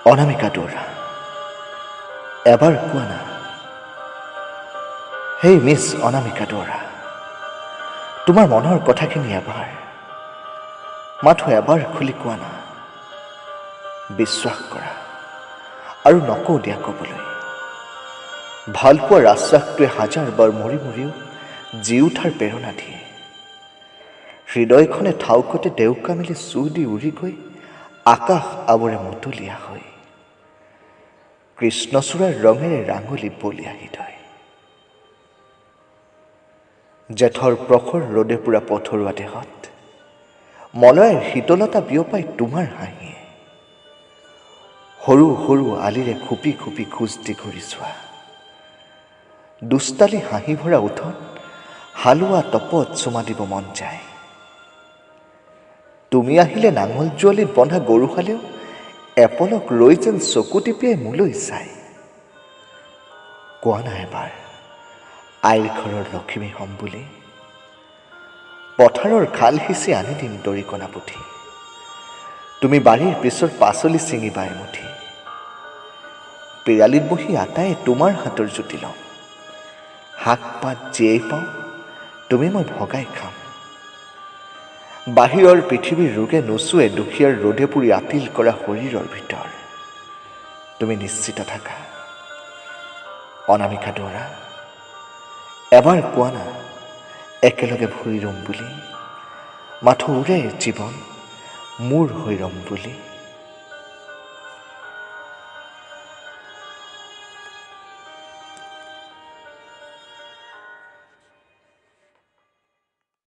অনামিকা দুৱৰা, এবাৰ কোৱা না, হেই মিছ অনামিকা দুৱৰা, তোমাৰ মনৰ কথাখিনি এবাৰ, মাথো এবাৰ খুলি কোৱা না। বিশ্বাস কৰা আৰু নকওঁ দিয়া ক'বলৈ, ভালপোৱাৰ আশ্বাসটোৱে হাজাৰবাৰ মৰি মৰিও জি উঠাৰ প্ৰেৰণা দিয়ে। হৃদয়খনে ঠাউকতে ডেউকা মেলি চুই দি উৰি গৈ আকাশ আৱৰে মতলীয়া হৈ কৃষ্ণচূড়াৰ ৰঙেৰে ৰাঙলী বলিয়াহি থয়। জেঠৰ প্ৰখৰ ৰ'দে পুৰা পথৰুৱা দেহত মলয়ৰ শীতলতা বিয়পাই তোমাৰ হাঁহিয়ে সৰু সৰু আলিৰে খুপি খুপি খোজ দি ঘূৰি চোৱা। দুষ্টালি হাঁহি ভৰা ওঠত হালোৱা তপত চুমা দিব মন যায়। তুমি আহিলে নাঙল জুৱালিত বন্ধা গৰুহালেও এপলক ৰৈ যেন চকু টিপিয়াই মোলৈ চাই। কোৱা না এবাৰ, আইৰ ঘৰৰ লখিমী হ'ম বুলি, পথাৰৰ খাল সিঁচি আনি দিম দৰিকণা পুঠি, তুমি বাৰীৰ পিছৰ পাচলি ছিঙিবা এমুঠি, পিৰালিত বহি আটায়ে তোমাৰ হাতৰ জুতি ল'ম, শাক পাত যিয়েই পাওঁ তুমি মই ভগাই খাম। বাহিৰৰ পৃথিৱীৰ ৰোগে নোচোৱে দুখীয়াৰ ৰ'দে পুৰি আতিল কৰা শৰীৰৰ ভিতৰ, তুমি নিশ্চিত থাকা। অনামিকা দুৱৰা, এবাৰ কোৱা না, একেলগে ভুই ৰুম বুলি, মাথো উৰে জীৱন মোৰ হৈ ৰম বুলি।